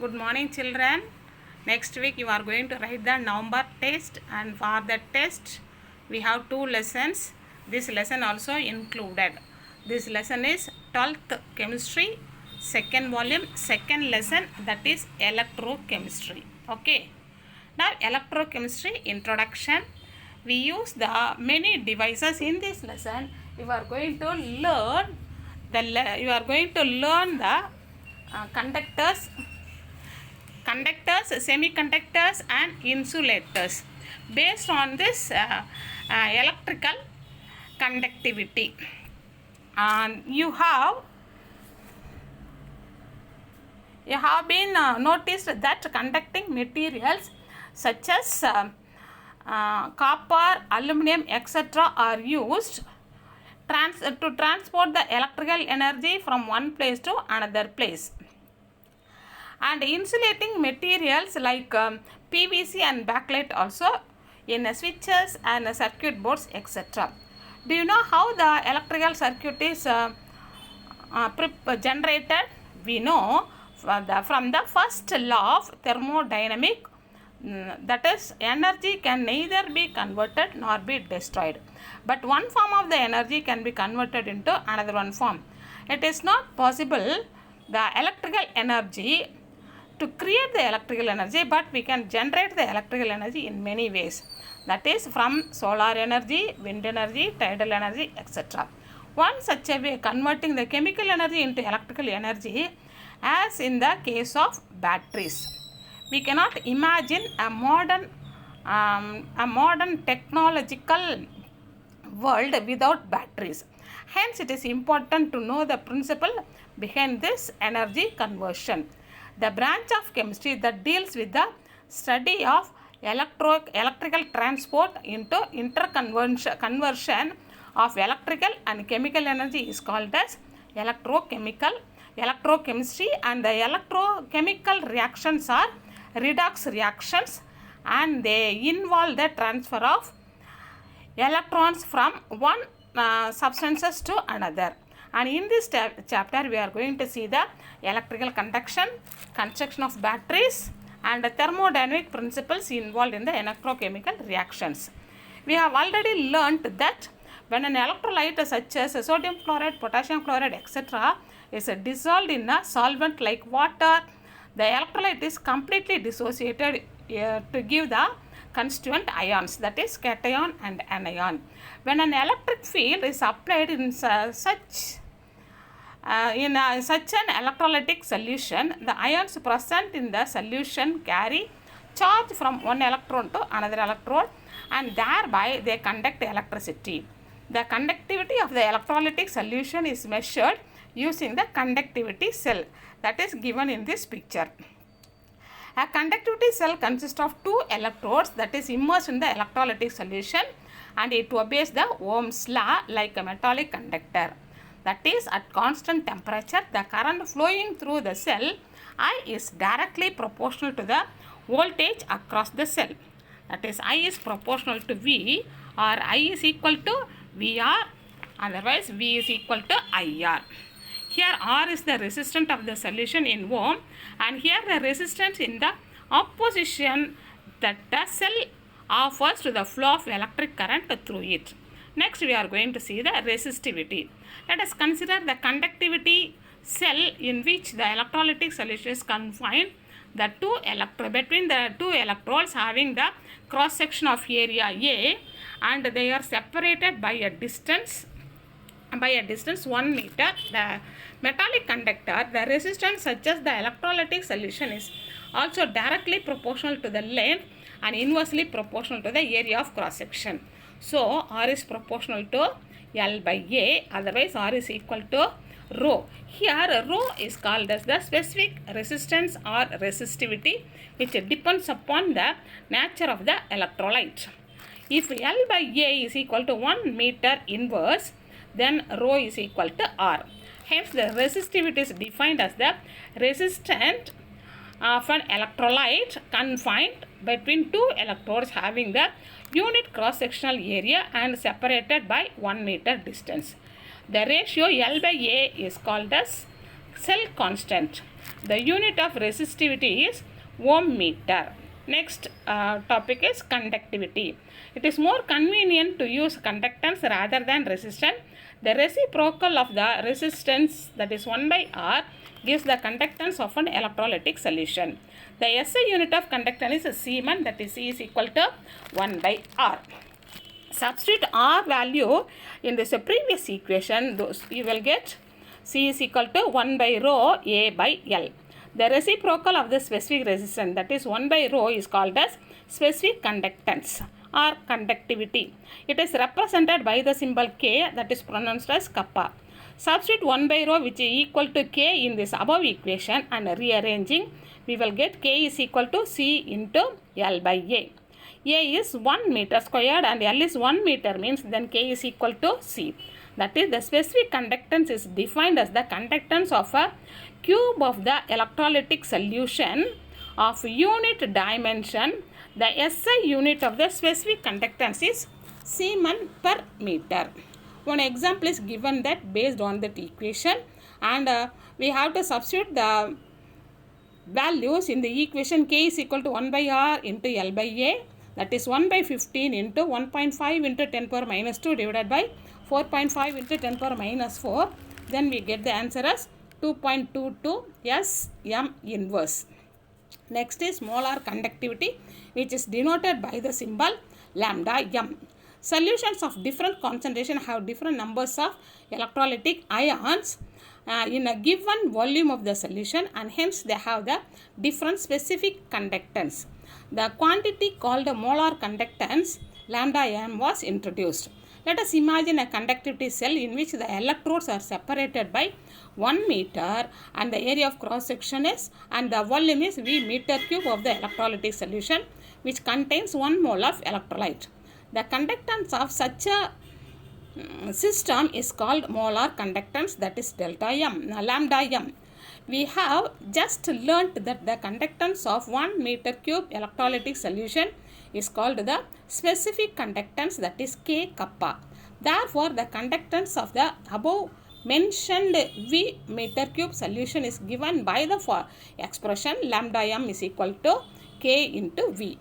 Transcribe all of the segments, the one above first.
Good morning, children. Next week you are going to write the November test, and for that test we have two lessons. This lesson also included. This lesson is 12th chemistry, second volume, second lesson, that is electrochemistry. Okay. Now electrochemistry introduction. We use the many devices in this lesson. You are going to learn the conductors, semiconductors and insulators based on this electrical conductivity. And you have been noticed that conducting materials such as copper, aluminum, etc. are used to transport the electrical energy from one place to another place. And insulating materials like PVC and backlight also in switches and circuit boards, etc. Do you know how the electrical circuit is generated? We know from the first law of thermodynamic, that is, energy can neither be converted nor be destroyed, but one form of the energy can be converted into another one form. It is not possible the electrical energy to create the electrical energy, but we can generate the electrical energy in many ways, that is from solar energy, wind energy, tidal energy, etc. One such a way converting the chemical energy into electrical energy, as in the case of batteries. We cannot imagine a modern technological world without batteries. Hence, it is important to know the principle behind this energy conversion. The branch of chemistry that deals with the study of electrical transport into interconversion of electrical and chemical energy is called as electrochemistry, and the electrochemical reactions are redox reactions, and they involve the transfer of electrons from one substances to another. And in this chapter we are going to see the electrical conduction, construction of batteries, and the thermodynamic principles involved in the electrochemical reactions. We have already learnt that when an electrolyte such as sodium chloride, potassium chloride, etc. is dissolved in a solvent like water, the electrolyte is completely dissociated to give the constituent ions, that is cation and anion. When an electric field is applied in such an electrolytic solution, the ions present in the solution carry charge from one electron to another electrode, and thereby they conduct electricity. The conductivity of the electrolytic solution is measured using the conductivity cell, that is given in this picture. A conductivity cell consists of two electrodes that is immersed in the electrolytic solution, and it obeys the Ohm's law like a metallic conductor. That is, at constant temperature, the current flowing through the cell I is directly proportional to the voltage across the cell. That is, I is proportional to V, or I is equal to VR, otherwise V is equal to IR. Here R is the resistance of the solution in Ohm, and here the resistance in the opposition that the cell offers to the flow of electric current through it. Next we are going to see the resistivity. Let us consider the conductivity cell in which the electrolytic solution is confined between the two electrodes having the cross section of area A, and they are separated by a distance 1 meter. The metallic conductor, the resistance such as the electrolytic solution is also directly proportional to the length and inversely proportional to the area of cross section. So R is proportional to L by A, otherwise R is equal to rho. Here rho is called as the specific resistance or resistivity, which depends upon the nature of the electrolyte. If L by A is equal to 1 meter inverse, then rho is equal to R. Hence the resistivity is defined as the resistance of an electrolyte confined between two electrodes having the unit cross-sectional area and separated by 1 meter distance. The ratio L by A is called as cell constant. The unit of resistivity is ohm meter. Next topic is conductivity. It is more convenient to use conductance rather than resistance. The reciprocal of the resistance, that is 1 by R, gives the conductance of an electrolytic solution. The SI unit of conductance is Siemens, that is C is equal to 1 by R. Substitute R value in this previous equation, you will get C is equal to 1 by rho A by L. The reciprocal of the specific resistance, that is 1 by rho, is called as specific conductance or conductivity. It is represented by the symbol K, that is pronounced as kappa. Substitute 1 by rho, which is equal to K, in this above equation, and rearranging, we will get K is equal to C into L by A. A is 1 meter squared and L is 1 meter, means then K is equal to C. That is, the specific conductance is defined as the conductance of a cube of the electrolytic solution of unit dimension. The SI unit of the specific conductance is Siemens per meter. One example is given that based on that equation, and we have to substitute the values in the equation. K is equal to 1 by R into L by A, that is 1 by 15 into 1.5 into 10 power minus 2 divided by 4.5 into 10 power minus 4. Then we get the answer as 2.22 Sm inverse. Next is molar conductivity, which is denoted by the symbol lambda m. Solutions of different concentration have different numbers of electrolytic ions in a given volume of the solution, and hence they have the different specific conductance. The quantity called molar conductance, lambda m, was introduced. Let us imagine a conductivity cell in which the electrodes are separated by 1 meter and the area of cross section is, and the volume is V meter cube of the electrolytic solution, which contains 1 mole of electrolyte. The conductance of such a system is called molar conductance, that is lambda m. We have just learnt that the conductance of 1 meter cube electrolytic solution is called the specific conductance, that is K kappa. Therefore, the conductance of the above mentioned V meter cube solution is given by the expression lambda m is equal to K into V.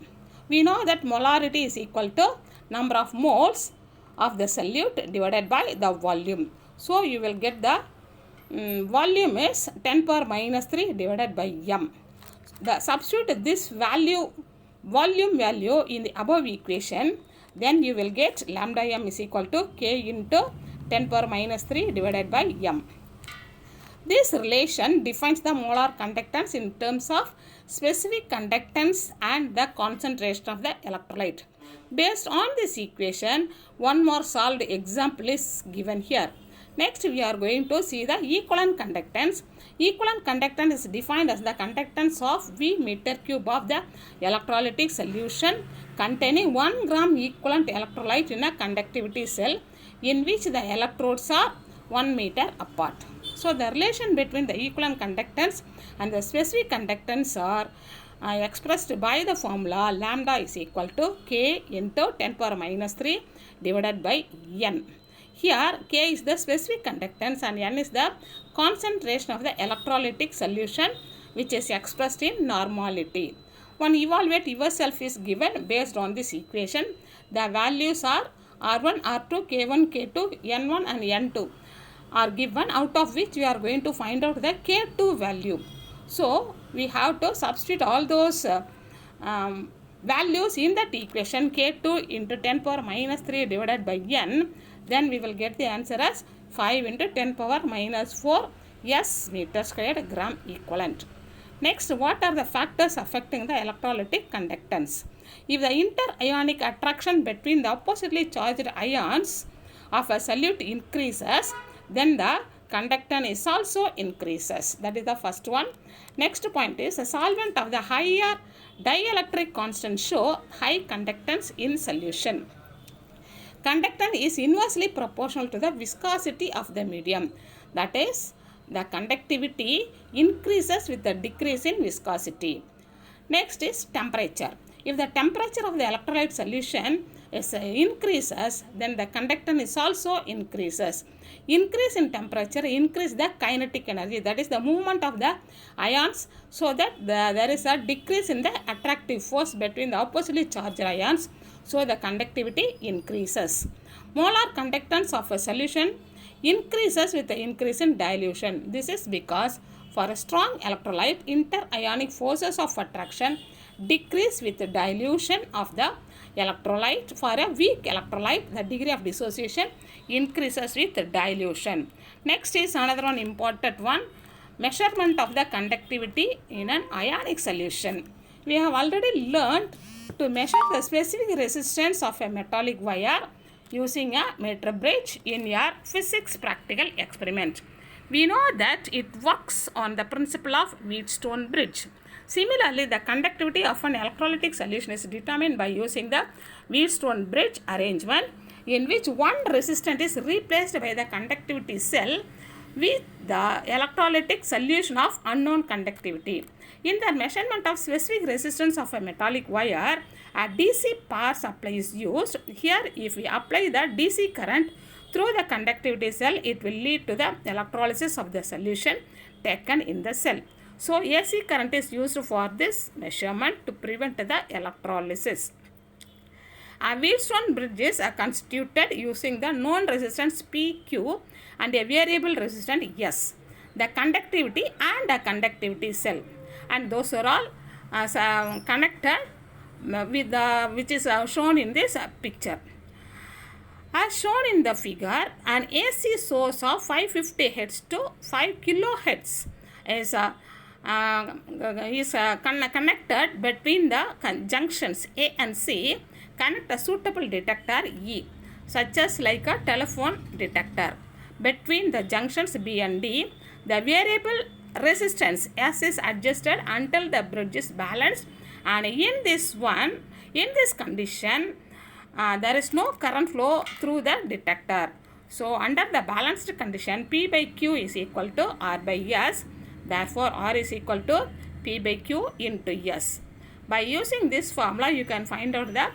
We know that molarity is equal to number of moles of the solute divided by the volume. So, you will get the volume is 10 power minus 3 divided by m. Substitute this volume value in the above equation, then you will get lambda m is equal to K into 10 power minus 3 divided by m. This relation defines the molar conductance in terms of specific conductance and the concentration of the electrolyte. Based on this equation, one more solved example is given here. Next, we are going to see the equivalent conductance. Equivalent conductance is defined as the conductance of V meter cube of the electrolytic solution containing 1 gram equivalent electrolyte in a conductivity cell in which the electrodes are 1 meter apart. So, the relation between the equivalent conductance and the specific conductance are expressed by the formula lambda is equal to K into 10 power minus 3 divided by N. Here, K is the specific conductance and N is the concentration of the electrolytic solution, which is expressed in normality. One evaluate yourself is given based on this equation. The values are R1, R2, K1, K2, N1 and N2 are given, out of which we are going to find out the K2 value. So, we have to substitute all those values in that equation, K2 into 10 power minus 3 divided by N. Then we will get the answer as 5 into 10 power minus 4 S meter squared gram equivalent. Next, what are the factors affecting the electrolytic conductance? If the inter-ionic attraction between the oppositely charged ions of a solute increases, then the conductance also increases. That is the first one. Next point is a solvent of the higher dielectric constant show high conductance in solution. Conductance is inversely proportional to the viscosity of the medium. That is, the conductivity increases with the decrease in viscosity. Next is temperature. If the temperature of the electrolyte solution increases, then the conductance is also increases. Increase in temperature increase the kinetic energy, that is the movement of the ions, so that there is a decrease in the attractive force between the oppositely charged ions, so the conductivity increases. Molar conductance of a solution increases with the increase in dilution. This is because for a strong electrolyte, interionic forces of attraction decrease with the dilution of the electrolyte. For a weak electrolyte, the degree of dissociation increases with dilution. Next is another one important one, measurement of the conductivity in an ionic solution. We have already learned to measure the specific resistance of a metallic wire using a meter bridge in your physics practical experiment. We know that it works on the principle of Wheatstone bridge. Similarly, the conductivity of an electrolytic solution is determined by using the Wheatstone bridge arrangement, in which one resistant is replaced by the conductivity cell with the electrolytic solution of unknown conductivity. In the measurement of specific resistance of a metallic wire, a DC power supply is used. Here, if we apply the DC current through the conductivity cell, it will lead to the electrolysis of the solution taken in the cell. So, AC current is used for this measurement to prevent the electrolysis. A Wheatstone bridges are constituted using the known resistance PQ and a variable resistance S, the conductivity and a conductivity cell, and those are all connected with the, which is shown in this picture. As shown in the figure, an AC source of 550 Hz to 5 kHz is connected between the junctions A and C. Connect a suitable detector E, such as like a telephone detector. Between the junctions B and D, the variable resistance S is adjusted until the bridge is balanced, and in this condition, there is no current flow through the detector. So, under the balanced condition, P by Q is equal to R by S. Therefore, R is equal to P by Q into S. By using this formula, you can find out the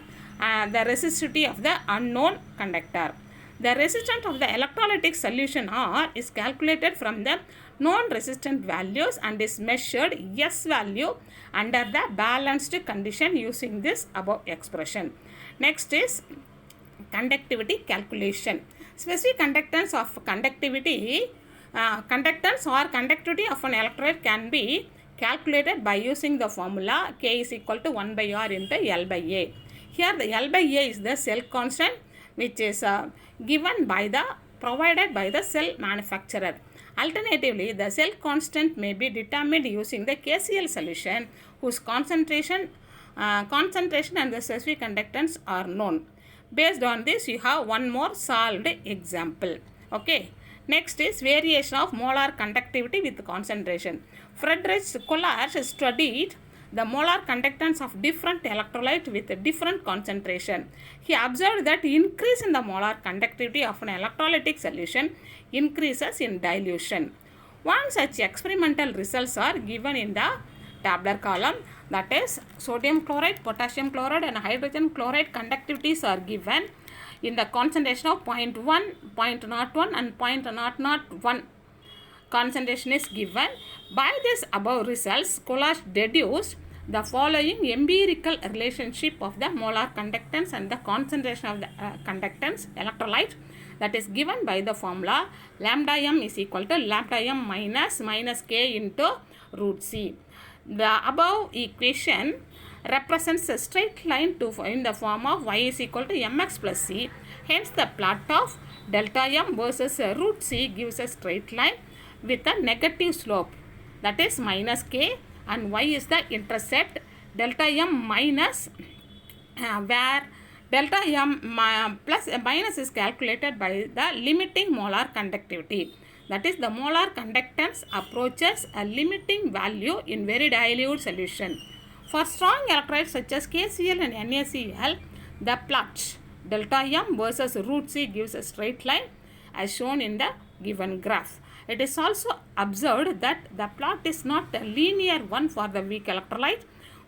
resistivity of the unknown conductor. The resistance of the electrolytic solution R is calculated from the known resistant values and is measured S value under the balanced condition using this above expression. Next is conductivity calculation. Specific conductance of conductivity, conductance or conductivity of an electrolyte can be calculated by using the formula K is equal to 1 by R into L by A. Here the L by A is the cell constant, which is provided by the cell manufacturer. Alternatively, the cell constant may be determined using the KCl solution whose concentration and the specific conductance are known. Based on this, you have one more solved example. Okay. Next is variation of molar conductivity with concentration. Friedrich Kollars studied the molar conductance of different electrolytes with a different concentration. He observed that increase in the molar conductivity of an electrolytic solution increases in dilution. One such experimental results are given in the tabular column, that is sodium chloride, potassium chloride and hydrogen chloride conductivities are given in the concentration of 0.1, 0.01 and 0.001 concentration is given. By this above results, Kollars deduced the following empirical relationship of the molar conductance and the concentration of the conductance electrolyte, that is given by the formula lambda m is equal to lambda m minus k into root c. The above equation represents a straight line in the form of y is equal to mx plus c. Hence, the plot of delta m versus root c gives a straight line with a negative slope, that is minus k, and y is the intercept delta m minus, where delta m plus minus is calculated by the limiting molar conductivity. That is, the molar conductance approaches a limiting value in very dilute solution. For strong electrolytes such as KCl and NaCl, the plot delta m versus root c gives a straight line as shown in the given graph. It is also observed that the plot is not a linear one for the weak electrolyte.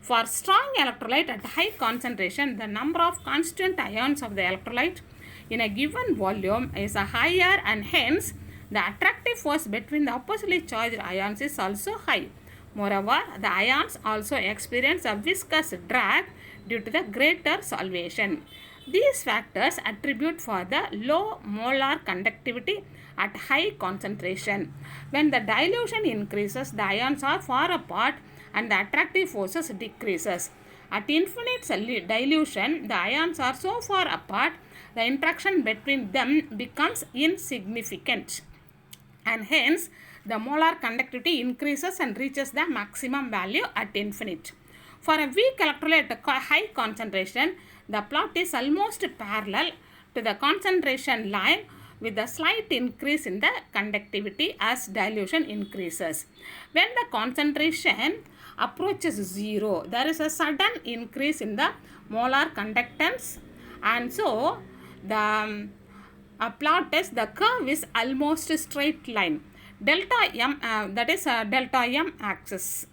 For strong electrolyte at high concentration, the number of constituent ions of the electrolyte in a given volume is higher, and hence the attractive force between the oppositely charged ions is also high. Moreover, the ions also experience a viscous drag due to the greater solvation. These factors attribute for the low molar conductivity at high concentration. When the dilution increases, the ions are far apart and the attractive forces decreases. At infinite dilution, the ions are so far apart, the interaction between them becomes insignificant, and hence the molar conductivity increases and reaches the maximum value at infinite. For a weak electrolyte at high concentration, the plot is almost parallel to the concentration line with a slight increase in the conductivity as dilution increases. When the concentration approaches zero, there is a sudden increase in the molar conductance, and so the plot is, the curve is almost a straight line. Delta M, that is delta M axis.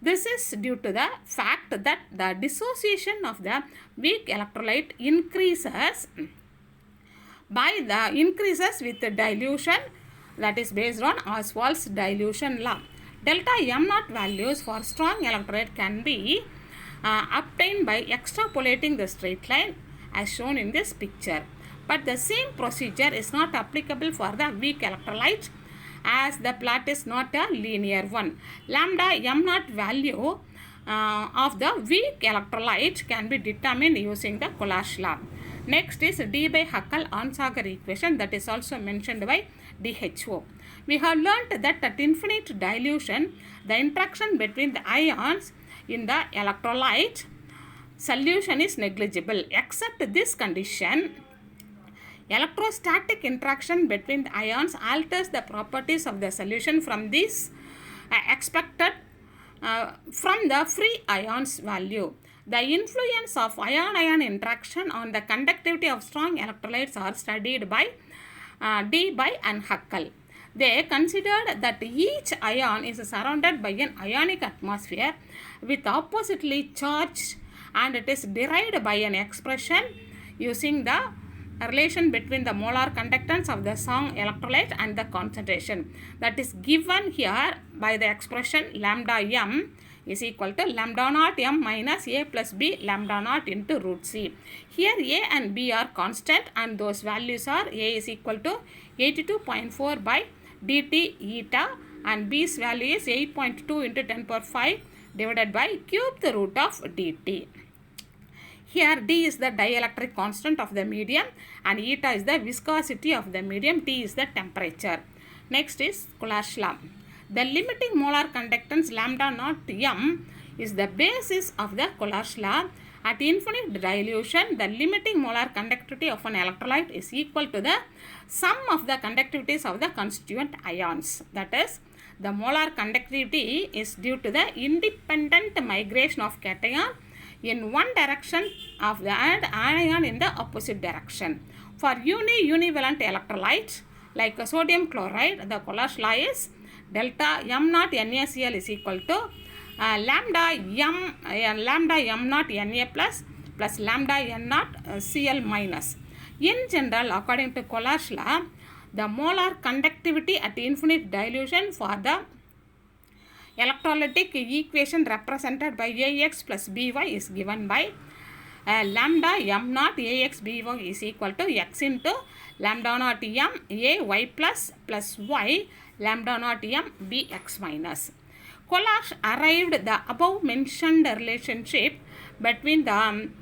This is due to the fact that the dissociation of the weak electrolyte increases with the dilution, that is based on Ostwald's dilution law. Delta M naught values for strong electrolyte can be obtained by extrapolating the straight line as shown in this picture. But the same procedure is not applicable for the weak electrolyte, as the plot is not a linear one. Lambda M naught value of the weak electrolyte can be determined using the Coulage law. Next is D by Huckel-Onsager equation, that is also mentioned by DHO. We have learnt that at infinite dilution, the interaction between the ions in the electrolyte solution is negligible. Except this condition, electrostatic interaction between the ions alters the properties of the solution from this expected from the free ions value. The influence of ion-ion interaction on the conductivity of strong electrolytes are studied by Debye and Huckel. They considered that each ion is surrounded by an ionic atmosphere with oppositely charged, and it is derived by an expression using the relation between the molar conductance of the strong electrolyte and the concentration, that is given here by the expression lambda m is equal to lambda naught m minus a plus b lambda naught into root c. Here a and b are constant, and those values are a is equal to 82.4 by dt eta, and b's value is 8.2 into 10 power 5 divided by cube the root of dt. Here d is the dielectric constant of the medium, and eta is the viscosity of the medium, T is the temperature. Next is Coulage law. The limiting molar conductance lambda naught m is the basis of the Coulage law. At infinite dilution, the limiting molar conductivity of an electrolyte is equal to the sum of the conductivities of the constituent ions. That is, the molar conductivity is due to the independent migration of cation in one direction of the anion in the opposite direction. For univalent electrolytes like sodium chloride, the Coulage law is delta m naught NaCl is equal to lambda m naught Na plus lambda n naught Cl minus. In general, according to Coulage law, the molar conductivity at infinite dilution for the electrolytic equation represented by Ax plus By is given by lambda m naught Ax By is equal to x into lambda naught m Ay plus y lambda naught m Bx minus. Coulage arrived the above mentioned relationship between an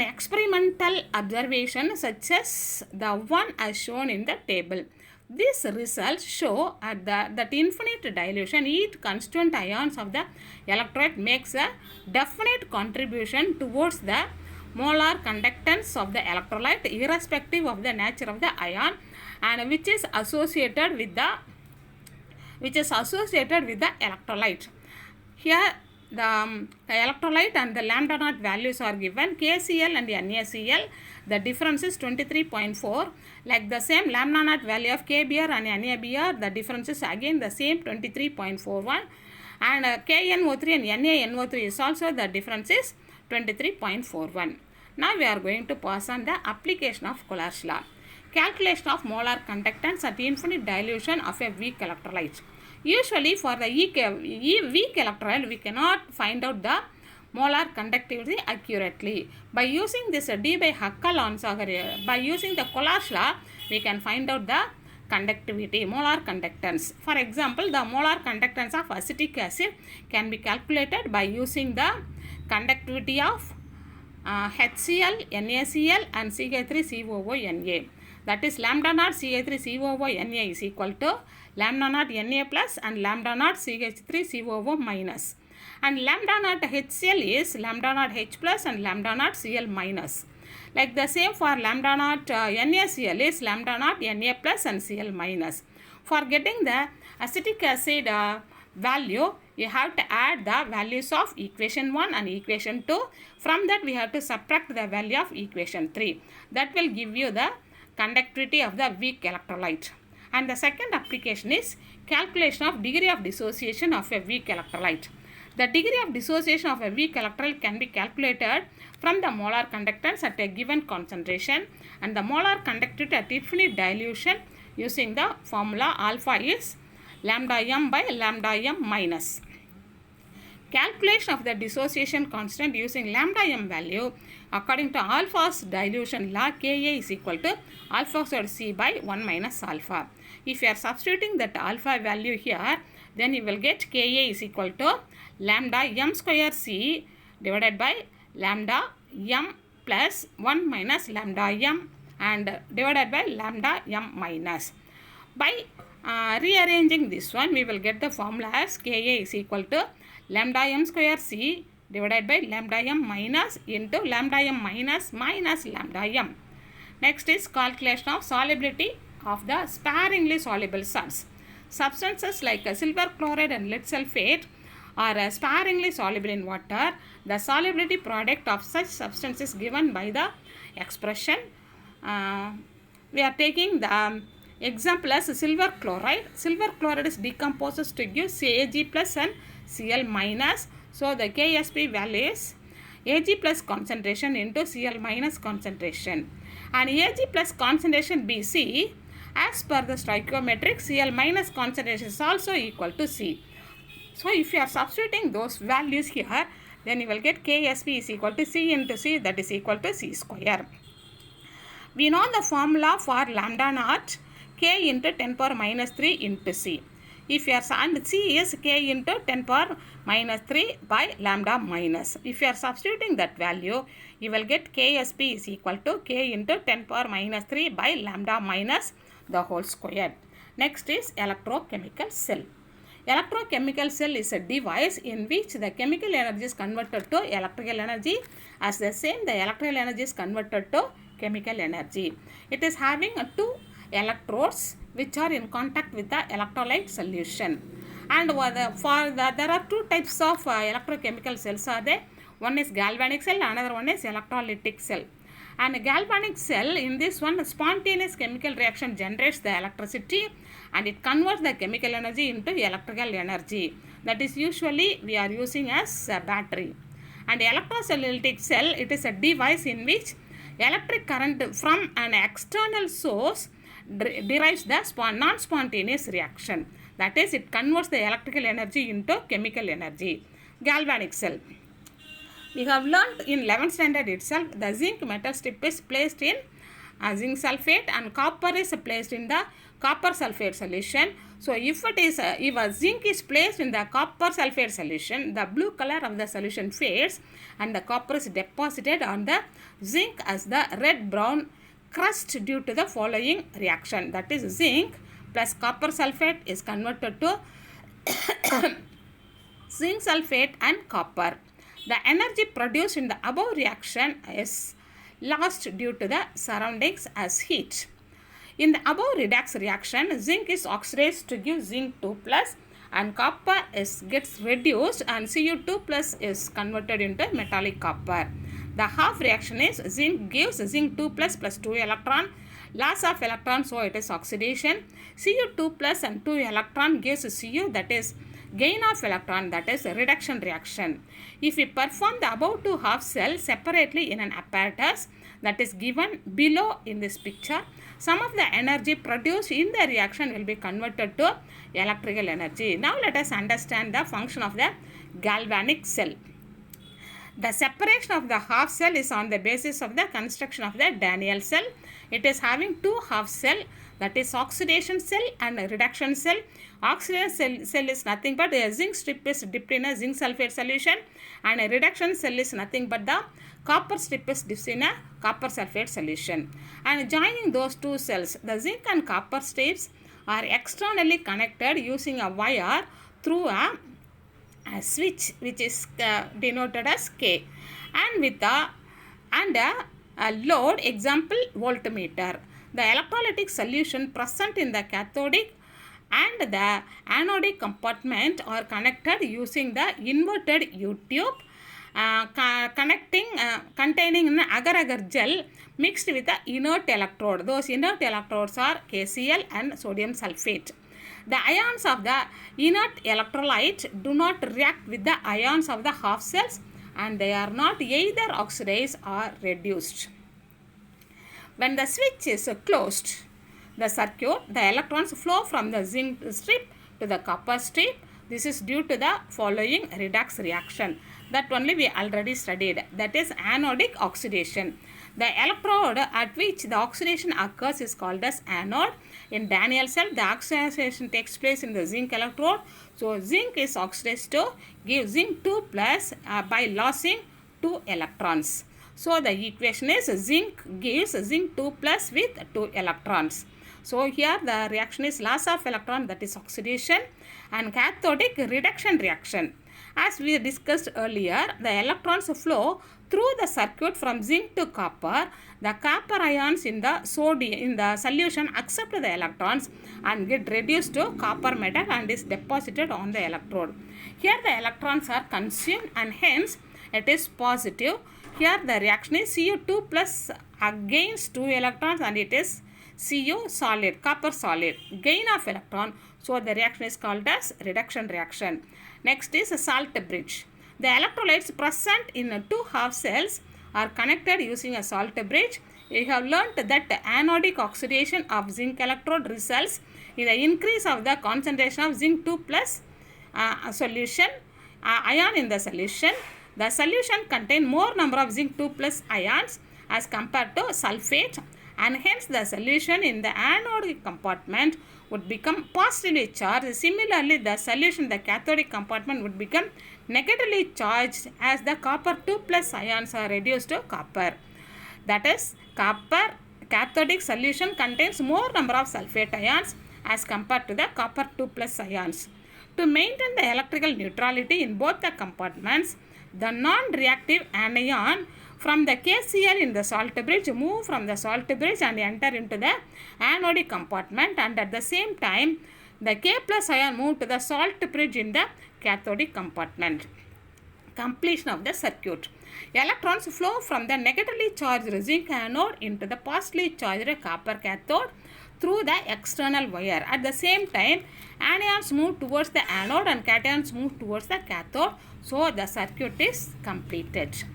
experimental observation such as the one as shown in the table. These results show that infinite dilution, each constituent ions of the electrolyte makes a definite contribution towards the molar conductance of the electrolyte irrespective of the nature of the ion, and which is associated with the electrolyte. Here the electrolyte and the lambda naught values are given. KCl and NaCl, the difference is 23.4. Like the same lambda naught value of KBr and NaBr, the difference is again the same 23.41. and KNO3 and NaNO3 is also the difference is 23.41. Now we are going to pass on the application of Collard's law. Calculation of molar conductance at infinite dilution of a weak electrolyte. Usually for the weak electrolyte we cannot find out the molar conductivity accurately. By using this D by Huckel-Onsager, by using the Collard's law, we can find out the conductivity, molar conductance. For example, the molar conductance of acetic acid can be calculated by using the conductivity of HCl, NaCl and CH3COO-Na. That is lambda naught CH3COO-Na is equal to lambda naught Na plus and lambda naught CH3COO minus. And lambda naught HCl is lambda naught H plus and lambda naught Cl minus. Like the same for lambda naught NaCl is lambda naught Na plus and Cl minus. For getting the acetic acid value, you have to add the values of equation 1 and equation 2. From that we have to subtract the value of equation 3. That will give you the conductivity of the weak electrolyte. And the second application is calculation of degree of dissociation of a weak electrolyte. The degree of dissociation of a weak electrolyte can be calculated from the molar conductance at a given concentration, and the molar conductivity at infinite dilution using the formula alpha is lambda m by lambda m minus. Calculation of the dissociation constant using lambda m value according to alpha's dilution law, Ka is equal to alpha squared C by 1 minus alpha. If you are substituting that alpha value here, then you will get Ka is equal to lambda m square C divided by lambda m plus 1 minus lambda m and divided by lambda m minus. By rearranging this one, we will get the formula as Ka is equal to lambda m square C divided by lambda m minus into lambda m minus minus lambda m. Next is calculation of solubility of the sparingly soluble salts. Substances like silver chloride and lead sulfate are sparingly soluble in water. The solubility product of such substances given by the expression. We are taking the example as silver chloride. Silver chloride is decomposes to give Ag plus and Cl minus. So the Ksp value is Ag plus concentration into Cl minus concentration. And Ag plus concentration Bc, as per the stoichiometric, Cl minus concentration is also equal to C. So if you are substituting those values here, then you will get Ksp is equal to C into C, that is equal to C square. We know the formula for lambda naught K into 10 power minus 3 into C. If you are, and C is K into 10 power minus 3 by lambda minus. If you are substituting that value, you will get Ksp is equal to K into 10 power minus 3 by lambda minus the whole square. Next is electrochemical cell. Electrochemical cell is a device in which the chemical energy is converted to electrical energy. As the same, the electrical energy is converted to chemical energy. It is having two electrodes which are in contact with the electrolyte solution. And there are two types of electrochemical cells are there. One is galvanic cell, another one is electrolytic cell. And a galvanic cell, in this one, spontaneous chemical reaction generates the electricity and it converts the chemical energy into electrical energy. That is usually we are using as a battery. And electrolytic cell, it is a device in which electric current from an external source derives the non-spontaneous reaction. That is, it converts the electrical energy into chemical energy. Galvanic cell. We have learnt in 11th standard itself, the zinc metal strip is placed in zinc sulfate and copper is placed in the copper sulfate solution. So if a zinc is placed in the copper sulfate solution, the blue color of the solution fades and the copper is deposited on the zinc as the red brown crust due to the following reaction. That is, zinc plus copper sulfate is converted to zinc sulfate and copper. The energy produced in the above reaction is lost due to the surroundings as heat. In the above redox reaction, zinc is oxidized to give zinc 2 plus and copper gets reduced and Cu2 plus is converted into metallic copper. The half reaction is zinc gives zinc 2 plus plus 2 electron, loss of electron, so it is oxidation. Cu2 plus and 2 electron gives Cu, that is gain of electron, that is reduction reaction. If we perform the above two half cells separately in an apparatus that is given below in this picture, some of the energy produced in the reaction will be converted to electrical energy. Now let us understand the function of the galvanic cell. The separation of the half cell is on the basis of the construction of the Daniell cell. It is having two half cell, that is oxidation cell and reduction cell. Oxidation cell is nothing but a zinc strip is dipped in a zinc sulfate solution, and a reduction cell is nothing but the copper strip is dipped in a copper sulfate solution. And joining those two cells, the zinc and copper strips are externally connected using a wire through a switch which is denoted as K, and with a load, example voltmeter. The electrolytic solution present in the cathodic and the anodic compartment are connected using the inverted U-tube containing an agar-agar gel mixed with the inert electrode. Those inert electrodes are KCl and sodium sulfate. The ions of the inert electrolyte do not react with the ions of the half cells, and they are not either oxidized or reduced. When the switch is closed, the circuit, the electrons flow from the zinc strip to the copper strip. This is due to the following redox reaction that only we already studied, that is anodic oxidation. The electrode at which the oxidation occurs is called as anode. In Daniell cell, the oxidation takes place in the zinc electrode. So, zinc is oxidized to give zinc 2 plus by losing 2 electrons. So, the equation is zinc gives zinc 2 plus with 2 electrons. So, here the reaction is loss of electron, that is oxidation, and cathodic reduction reaction. As we discussed earlier, the electrons flow through the circuit from zinc to copper. The copper ions in the solution accept the electrons and get reduced to copper metal and is deposited on the electrode. Here the electrons are consumed and hence it is positive. Here the reaction is Cu2 plus against 2 electrons and it is Cu solid, copper solid, gain of electron. So the reaction is called as reduction reaction. Next is a salt bridge. The electrolytes present in two half cells are connected using a salt bridge. We have learnt that the anodic oxidation of zinc electrode results in the increase of the concentration of zinc 2 plus ion in the solution. The solution contains more number of zinc 2 plus ions as compared to sulfate, and hence the solution in the anodic compartment would become positively charged. Similarly, the solution in the cathodic compartment would become negatively charged as the copper 2 plus ions are reduced to copper. That is, copper cathodic solution contains more number of sulfate ions as compared to the copper 2 plus ions. To maintain the electrical neutrality in both the compartments, the non-reactive anion from the KCl in the salt bridge move from the salt bridge and enter into the anodic compartment, and at the same time the K plus ion move to the salt bridge in the cathodic compartment. Completion of the circuit. Electrons flow from the negatively charged zinc anode into the positively charged copper cathode through the external wire. At the same time, anions move towards the anode and cations move towards the cathode. So the circuit is completed.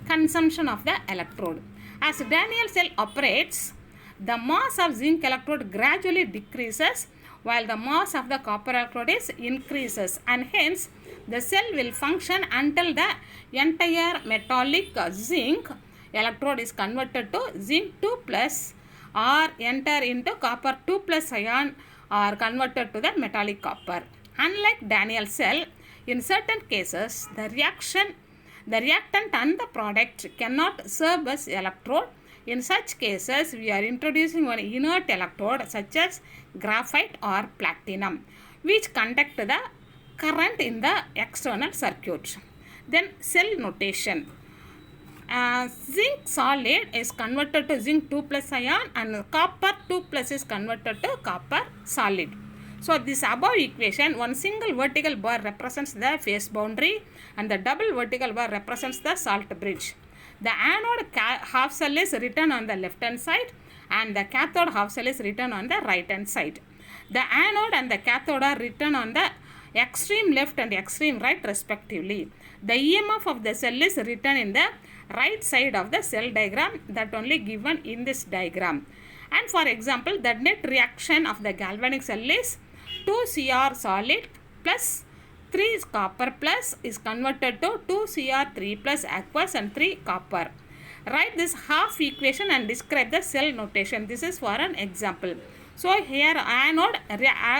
Consumption of the electrode. As Daniell cell operates, the mass of zinc electrode gradually decreases while the mass of the copper electrode is increases, and hence the cell will function until the entire metallic zinc electrode is converted to zinc 2 plus or enter into copper 2 plus ion or converted to the metallic copper. Unlike Daniell cell, in certain cases the reactant and the product cannot serve as electrode. In such cases, we are introducing one inert electrode such as graphite or platinum, which conduct the current in the external circuit. Then cell notation. Zinc solid is converted to zinc 2 plus ion and copper 2 plus is converted to copper solid. So this above equation, one single vertical bar represents the phase boundary and the double vertical bar represents the salt bridge. The anode half cell is written on the left hand side and the cathode half cell is written on the right hand side. The anode and the cathode are written on the extreme left and extreme right respectively. The EMF of the cell is written in the right side of the cell diagram, that only given in this diagram. And for example, the net reaction of the galvanic cell is 2 Cr solid plus 3 copper plus is converted to 2 Cr3 plus aqueous and 3 copper. Write this half equation and describe the cell notation. This is for an example. So here anode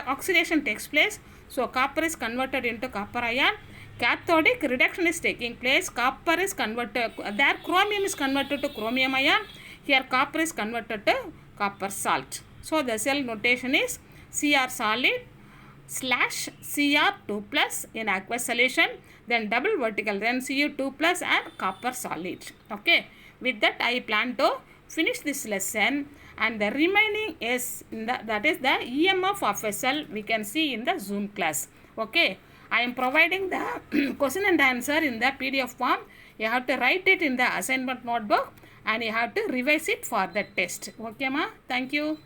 oxidation takes place. So copper is converted into copper ion. Cathodic reduction is taking place. Copper is converted, there chromium is converted to chromium ion. Here copper is converted to copper salt. So the cell notation is Cr solid slash Cr2 plus in aqueous solution, then double vertical, then Cu2 plus and copper solid. Okay. With that, I plan to finish this lesson, and the remaining is that is the EMF of a cell we can see in the Zoom class. Okay. I am providing the question and answer in the PDF form. You have to write it in the assignment notebook and you have to revise it for the test. Okay, ma? Thank you.